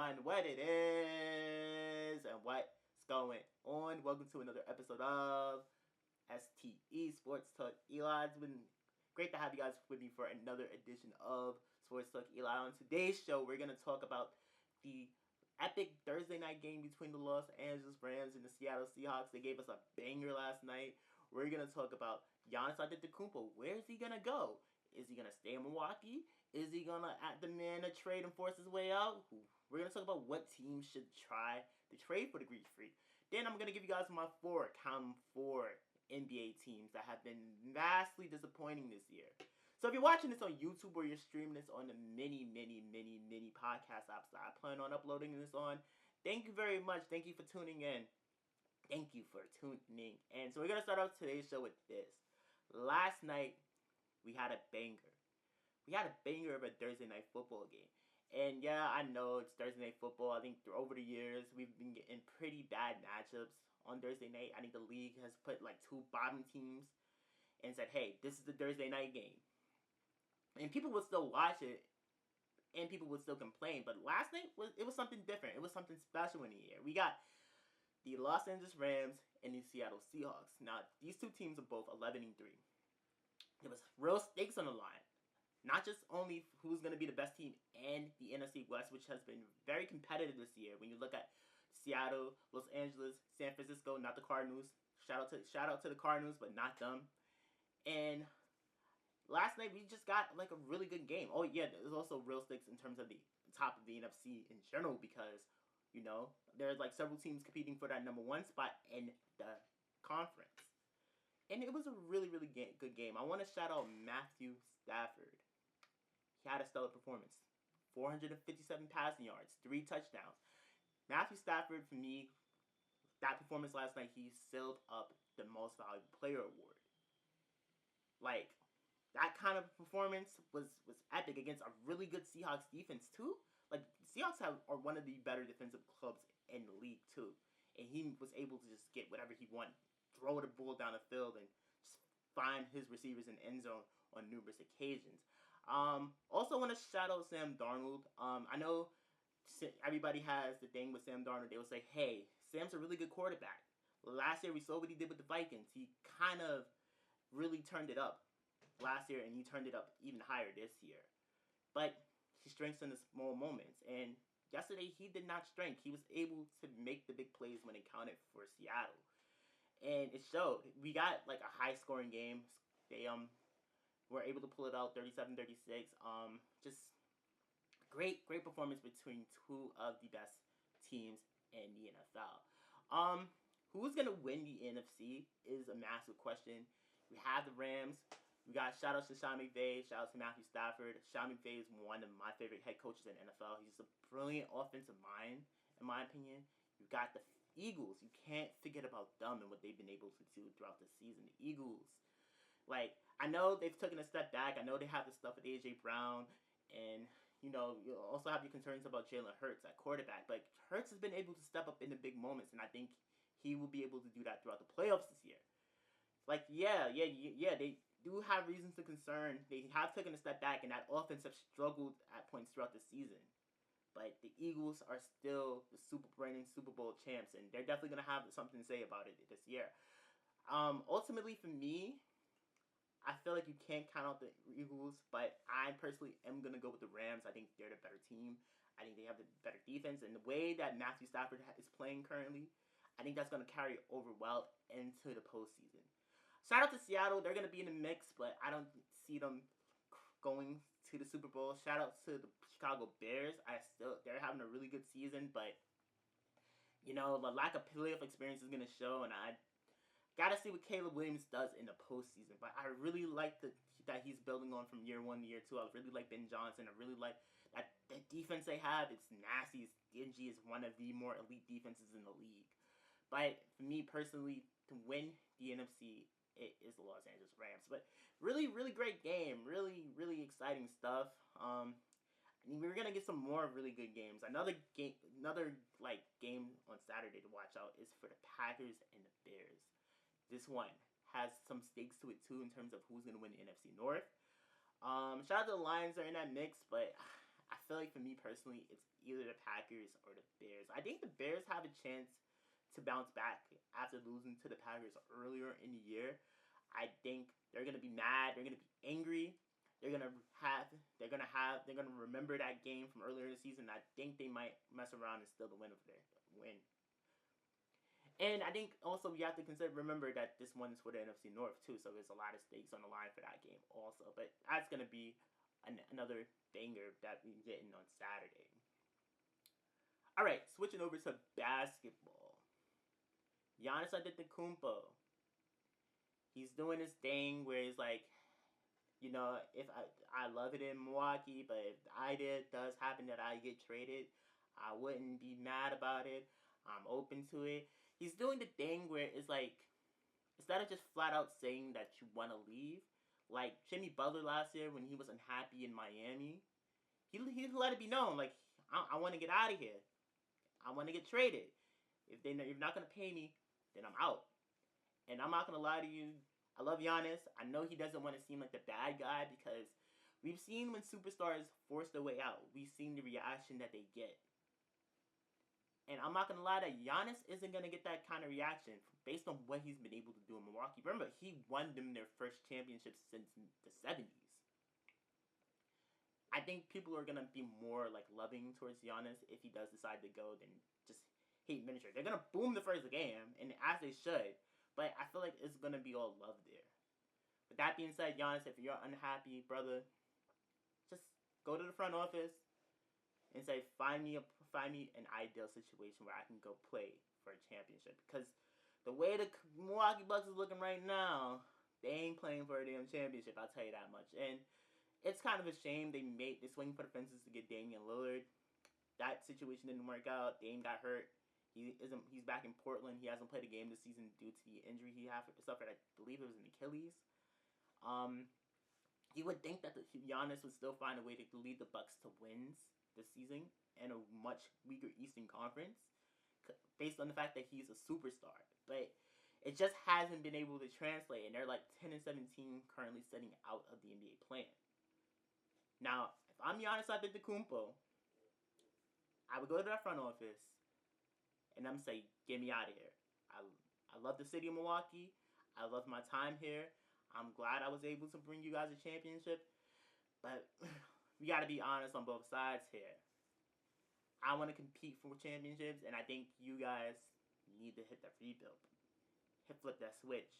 everyone, what it is and what's going on. Welcome to another episode of STE Sports Talk Eli. It's been great to have you guys with me for another edition of Sports Talk Eli. On today's show, we're going to talk about the epic Thursday night game between the Los Angeles Rams and the Seattle Seahawks. They gave us a banger last night. We're going to talk about Giannis Antetokounmpo. Where's he going to go? Is he going to stay in Milwaukee? Is he going to demand a trade and force his way out? We're going to talk about what teams should try to trade for the Greek Freak. Then I'm going to give you guys my four NBA teams that have been vastly disappointing this year. So if you're watching this on YouTube or you're streaming this on the many podcast apps that I plan on uploading this on, thank you very much. Thank you for tuning in. Thank you for tuning in. So we're going to start off today's show with this. Last night, we had a banger. We had a banger of a Thursday night football game. And yeah, I know it's Thursday night football. I think over the years, we've been getting pretty bad matchups on Thursday night. I think the league has put like two bottom teams and said, hey, this is the Thursday night game. And people would still watch it and people would still complain. But last night, it was something different. It was something special in the air. We got the Los Angeles Rams and the Seattle Seahawks. Now, these two teams are both 11-3. There was real stakes on the line. Not just only who's going to be the best team in the NFC West, which has been very competitive this year. When you look at Seattle, Los Angeles, San Francisco, not the Cardinals. Shout out to the Cardinals, but not them. And last night we just got like a really good game. Oh yeah, there's also real stakes in terms of the top of the NFC in general because, you know, there's like several teams competing for that number one spot in the conference. And it was a really good game. I want to shout out Matthew Stafford. He had a stellar performance. 457 passing yards, 3 touchdowns. Matthew Stafford, for me, that performance last night, he sealed up the Most Valuable Player award. Like, that kind of performance was epic against a really good Seahawks defense, too. Like, Seahawks are one of the better defensive clubs in the league, too. And he was able to just get whatever he wanted. Throw the ball down the field and just find his receivers in the end zone on numerous occasions. Also want to shout out Sam Darnold. I know everybody has the thing with Sam Darnold. They will say, hey, Sam's a really good quarterback. Last year we saw what he did with the Vikings. He kind of really turned it up last year, and he turned it up even higher this year. But he strengths in the small moments. And yesterday he did not strength. He was able to make the big plays when it counted for Seattle. And it showed. We got like a high-scoring game. They were able to pull it out 37-36. Just great performance between two of the best teams in the NFL. Who's gonna win the NFC is a massive question. We have the Rams. We got shout outs to Sean McVay, shout outs to Matthew Stafford. Sean McVay is one of my favorite head coaches in the NFL. He's a brilliant offensive mind, in my opinion. You've got the Eagles. You can't forget about them and what they've been able to do throughout the season. The Eagles, like, I know they've taken a step back. I know they have the stuff with A.J. Brown. And, you know, you also have your concerns about Jalen Hurts at quarterback. But Hurts has been able to step up in the big moments. And I think he will be able to do that throughout the playoffs this year. Like, yeah, they do have reasons to concern. They have taken a step back. And that offense have struggled at points throughout the season. But the Eagles are still the reigning Super Bowl champs. And they're definitely going to have something to say about it this year. Ultimately, for me, I feel like you can't count out the Eagles, but I personally am going to go with the Rams. I think they're the better team. I think they have the better defense. And the way that Matthew Stafford is playing currently, I think that's going to carry over well into the postseason. Shout out to Seattle. They're going to be in the mix, but I don't see them going to the Super Bowl. Shout out to the Chicago Bears. They're having a really good season, but, you know, the lack of playoff experience is going to show, and I gotta see what Caleb Williams does in the postseason. But I really like that he's building on from year 1 to year 2. I really like Ben Johnson. I really like that defense they have. It's nasty. It's dingy. It's one of the more elite defenses in the league. But for me personally, to win the NFC, it is the Los Angeles Rams. But really great game. Really exciting stuff. I mean, we're gonna get some more really good games. Another game on Saturday to watch out is for the Packers and the Bears. This one has some stakes to it, too, in terms of who's going to win the NFC North. Shout out to the Lions are in that mix, but I feel like for me personally, it's either the Packers or the Bears. I think the Bears have a chance to bounce back after losing to the Packers earlier in the year. I think they're gonna be mad. They're gonna be angry. They're gonna remember that game from earlier in the season. I think they might mess around and steal the win over there. Win. And I think also we have to remember that this one is for the NFC North too, so there's a lot of stakes on the line for that game also. But that's gonna be another banger that we're getting on Saturday. All right, switching over to basketball. Giannis Antetokounmpo. He's doing this thing where he's like, if I love it in Milwaukee, but if does happen that I get traded, I wouldn't be mad about it. I'm open to it. He's doing the thing where it's like, instead of just flat out saying that you want to leave, like Jimmy Butler last year when he was unhappy in Miami, he let it be known, like, I want to get out of here. I want to get traded. If you're not going to pay me, then I'm out. And I'm not going to lie to you, I love Giannis. I know he doesn't want to seem like the bad guy because we've seen when superstars force their way out, we've seen the reaction that they get. And I'm not going to lie that Giannis isn't going to get that kind of reaction based on what he's been able to do in Milwaukee. Remember, he won them their first championship since the 70s. I think people are going to be more like loving towards Giannis if he does decide to go than just hate miniature. They're going to boom the first game, and as they should. But I feel like it's going to be all love there. With that being said, Giannis, if you're unhappy, brother, just go to the front office and say, find me an ideal situation where I can go play for a championship. Because the way the Milwaukee Bucks is looking right now, they ain't playing for a damn championship, I'll tell you that much. And it's kind of a shame they swing for the fences to get Damian Lillard. That situation didn't work out. Dame got hurt. He's back in Portland. He hasn't played a game this season due to the injury he suffered. I believe it was an Achilles. You would think that Giannis would still find a way to lead the Bucks to wins this season in a much weaker Eastern Conference, based on the fact that he's a superstar. But it just hasn't been able to translate, and they're like 10-17 currently sitting out of the NBA plan. Now, if I'm Giannis Antetokounmpo, I would go to that front office. And I'm saying, get me out of here. I love the city of Milwaukee. I love my time here. I'm glad I was able to bring you guys a championship. But we got to be honest on both sides here. I want to compete for championships, and I think you guys need to hit that rebuild. Flip that switch.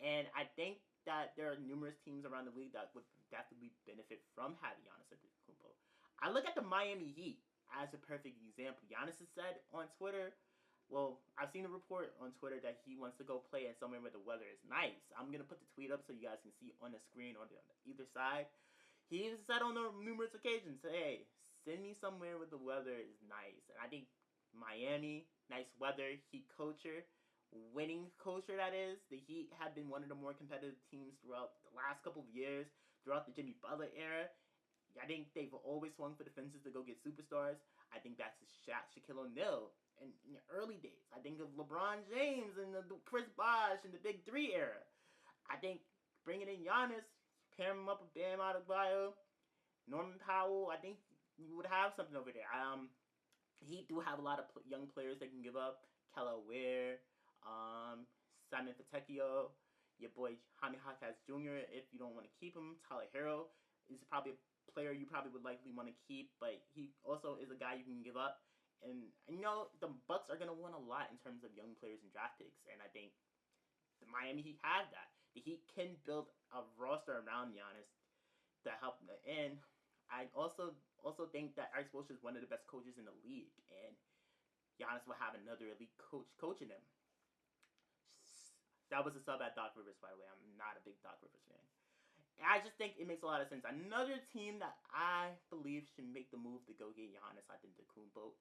And I think that there are numerous teams around the league that would definitely benefit from having Giannis Antetokounmpo. I look at the Miami Heat as a perfect example. Giannis has said on Twitter, well, I've seen a report on Twitter that he wants to go play in somewhere where the weather is nice. I'm going to put the tweet up so you guys can see on the screen on either side. He has said on numerous occasions, hey, send me somewhere where the weather is nice. And I think Miami, nice weather, Heat culture, winning culture that is. The Heat have been one of the more competitive teams throughout the last couple of years, throughout the Jimmy Butler era. I think they've always swung for the fences to go get superstars. I think that's Shaquille O'Neal in the early days. I think of LeBron James and the Chris Bosh and the Big Three era. I think bringing in Giannis, pairing him up with Bam Adebayo, Norman Powell, I think you would have something over there. He do have a lot of young players they can give up. Kelly Ware, Simon Fontecchio, your boy Jaime Jaquez Jr. if you don't want to keep him. Tyler Hero is probably a player you probably would likely want to keep, but he also is a guy you can give up. And the Bucks are going to want a lot in terms of young players and draft picks, and I think the Miami Heat have that. The Heat can build a roster around Giannis to help them. And I also think that Eric Spoelstra is one of the best coaches in the league, and Giannis will have another elite coach coaching him. That was a sub at Doc Rivers, by the way. I'm not a big Doc Rivers fan. I just think it makes a lot of sense. Another team that I believe should make the move to go get Giannis Antetokounmpo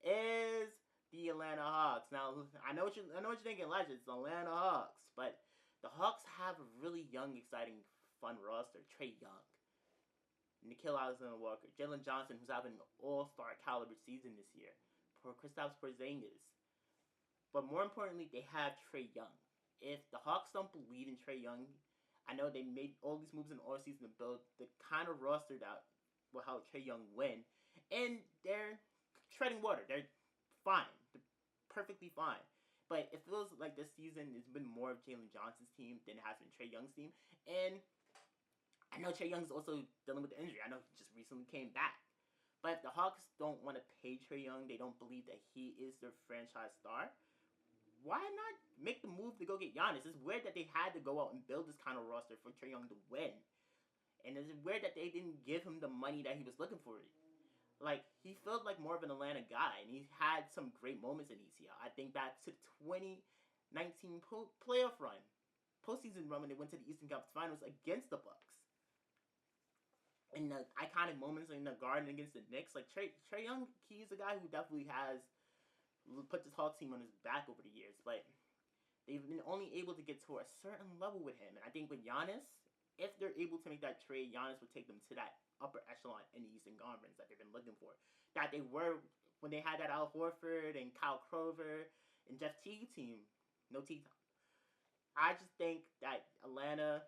is the Atlanta Hawks. Now, I know what you're thinking, Elijah. It's the Atlanta Hawks, but the Hawks have a really young, exciting, fun roster. Trae Young, Nickeil Alexander-Walker, Jalen Johnson, who's having an all-star caliber season this year, Kristaps Porzingis. But more importantly, they have Trae Young. If the Hawks don't believe in Trae Young, I know they made all these moves in the offseason to build the kind of roster that will help Trae Young win, and they're treading water. They're fine. They're perfectly fine. But it feels like this season has been more of Jalen Johnson's team than it has been Trae Young's team. And I know Trae Young's also dealing with the injury. I know he just recently came back. But if the Hawks don't want to pay Trae Young, they don't believe that he is their franchise star, why not make the move to go get Giannis? It's weird that they had to go out and build this kind of roster for Trae Young to win. And it's weird that they didn't give him the money that he was looking for. Like, he felt like more of an Atlanta guy, and he had some great moments in ECL. I think back to the 2019 playoff run, postseason run when they went to the Eastern Conference Finals against the Bucks. And the iconic moments in the Garden against the Knicks, like Trae Young, he's a guy who definitely has put this Hawks team on his back over the years, but they've been only able to get to a certain level with him. And I think with Giannis, if they're able to make that trade, Giannis would take them to that upper echelon in the Eastern Conference that they've been looking for. That they were when they had that Al Horford and Kyle Korver and Jeff Teague team. No Teague. I just think that Atlanta,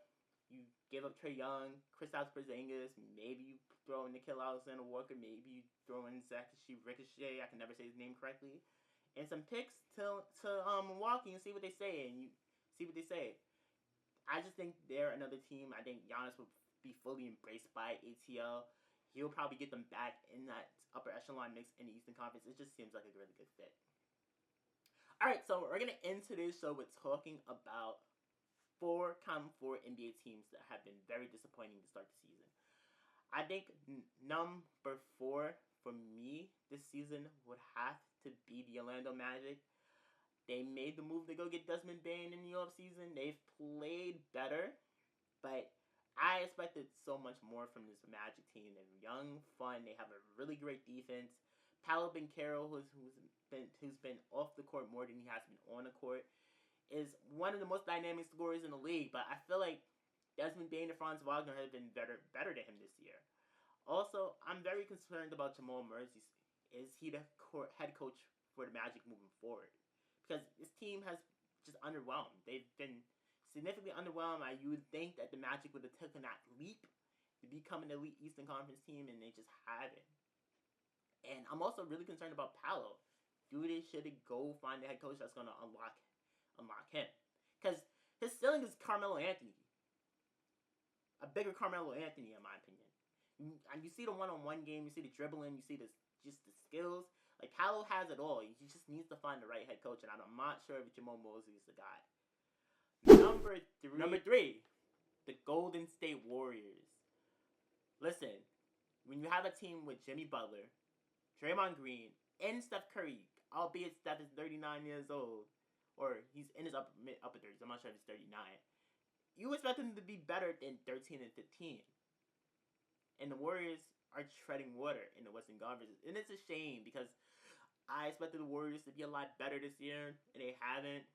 you give up Trae Young, Kristaps Porzingis, maybe you throw in Nickeil Alexander-Walker, maybe you throw in Ricochet, I can never say his name correctly, and some picks to Milwaukee and see what they say, and you see what they say. I just think they're another team. I think Giannis will be fully embraced by ATL. He'll probably get them back in that upper echelon mix in the Eastern Conference. It just seems like a really good fit. Alright, so we're going to end today's show with talking about four NBA teams that have been very disappointing to start the season. I think number 4 for me this season would have to be the Orlando Magic. They made the move to go get Desmond Bane in the offseason. They've played better, but I expected so much more from this Magic team. They're young, fun. They have a really great defense. Paolo Banchero, who's been off the court more than he has been on the court, is one of the most dynamic scorers in the league. But I feel like Desmond Bane and Franz Wagner have been better than him this year. Also, I'm very concerned about Jamal Murray. Is he the head coach for the Magic moving forward? Because this team has just underwhelmed. They've been significantly underwhelmed. You would think that the Magic would have taken that leap to become an elite Eastern Conference team, and they just haven't. And I'm also really concerned about Paolo. Should they go find a head coach that's going to unlock him? Because his ceiling is Carmelo Anthony. A bigger Carmelo Anthony, in my opinion. And you see the one-on-one game, you see the dribbling, you see the skills. Like, Paolo has it all. He just needs to find the right head coach, and I'm not sure if Jamal Mosley is the guy. Number three, the Golden State Warriors. Listen, when you have a team with Jimmy Butler, Draymond Green, and Steph Curry, albeit Steph is 39 years old, or he's in his upper 30s, I'm not sure if he's 39, you expect them to be better than 13 and 15. And the Warriors are treading water in the Western Conference. And it's a shame because I expected the Warriors to be a lot better this year, and they haven't.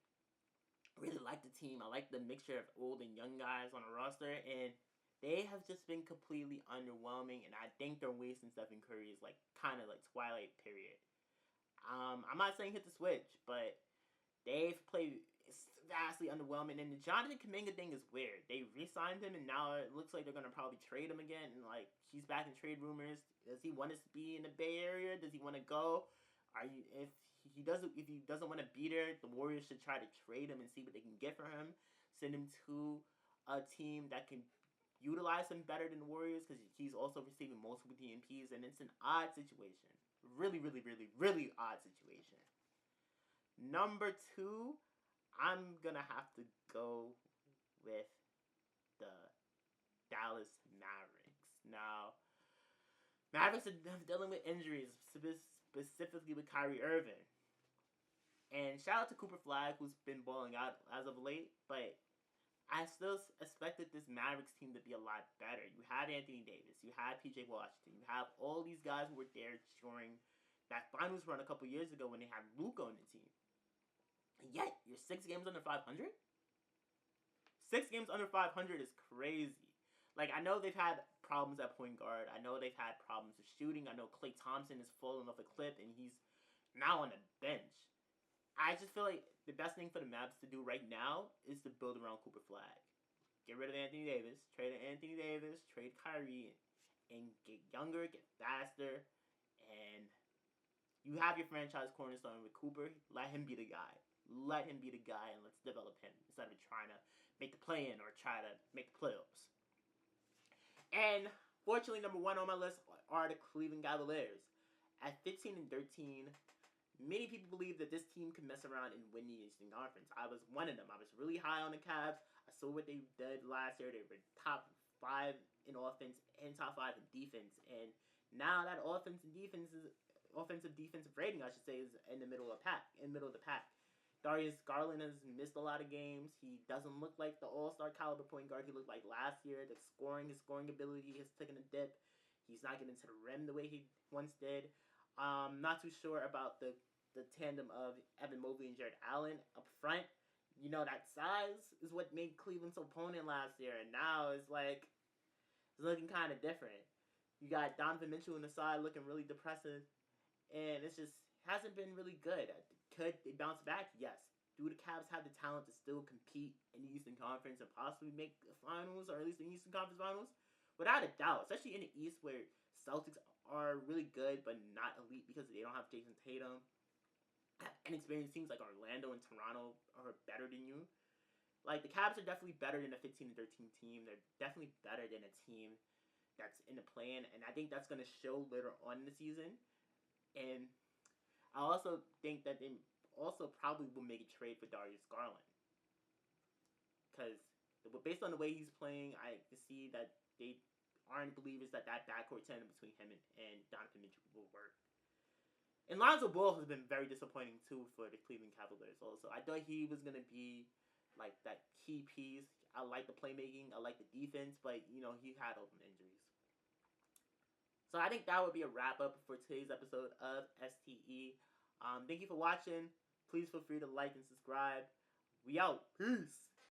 Really like the team. I like the mixture of old and young guys on the roster, and they have just been completely underwhelming, and I think they're wasting Stephen Curry's kind of twilight period. I'm not saying hit the switch, but they've played vastly underwhelming, and the Jonathan Kuminga thing is weird. They re-signed him, and now it looks like they're gonna probably trade him again, and he's back in trade rumors. Does he want to be in the Bay Area? Does he want to go? If he doesn't want to be there, the Warriors should try to trade him and see what they can get for him. Send him to a team that can utilize him better than the Warriors, because he's also receiving multiple DNPs, and it's an odd situation. Really, really, really, really odd situation. Number 2, I'm going to have to go with the Dallas Mavericks. Now, Mavericks are dealing with injuries, specifically with Kyrie Irving. And shout out to Cooper Flag, who's been balling out as of late, but I still expected this Mavericks team to be a lot better. You had Anthony Davis, you had PJ Washington, you have all these guys who were there during that finals run a couple years ago when they had Luka on the team. And yet, you're 6 games under 500? 6 games under 500 is crazy. I know they've had problems at point guard. I know they've had problems with shooting. I know Klay Thompson is falling off a cliff, and he's now on the bench. I just feel like the best thing for the Mavs to do right now is to build around Cooper Flag. Get rid of Anthony Davis, trade Anthony Davis, trade Kyrie, and get younger, get faster, and you have your franchise cornerstone with Cooper. Let him be the guy. Let him be the guy, and let's develop him instead of trying to make the play-in or try to make the playoffs. And fortunately, number one on my list are the Cleveland Cavaliers. At 15-13, many people believe that this team can mess around and win the Eastern Conference. I was one of them. I was really high on the Cavs. I saw what they did last year. They were top 5 in offense and top 5 in defense. And now that offensive defensive rating, I should say, is in the middle of the pack. Darius Garland has missed a lot of games. He doesn't look like the all-star caliber point guard he looked like last year. His scoring ability has taken a dip. He's not getting to the rim the way he once did. Not too sure about the tandem of Evan Mobley and Jared Allen up front. You know, that size is what made Cleveland so potent last year, and now it's like it's looking kind of different. You got Donovan Mitchell on the side looking really depressive, and it's just hasn't been really good. Could they bounce back? Yes. Do the Cavs have the talent to still compete in the Eastern Conference and possibly make the finals, or at least the Eastern Conference finals? Without a doubt, especially in the East where Celtics are really good but not elite because they don't have Jason Tatum. Inexperienced teams like Orlando and Toronto are better than you. Like, the Cavs are definitely better than a 15-13 team. They're definitely better than a team that's in the play-in, and I think that's going to show later on in the season. And I also think that they also probably will make a trade for Darius Garland. Because based on the way he's playing, I can see that they aren't believers that backcourt tandem between him and Donovan Mitchell will work. And Lonzo Ball has been very disappointing too for the Cleveland Cavaliers also. I thought he was going to be like that key piece. I like the playmaking, I like the defense, but you know, he had open injuries. So I think that would be a wrap up for today's episode of STE. Thank you for watching. Please feel free to like and subscribe. We out. Peace.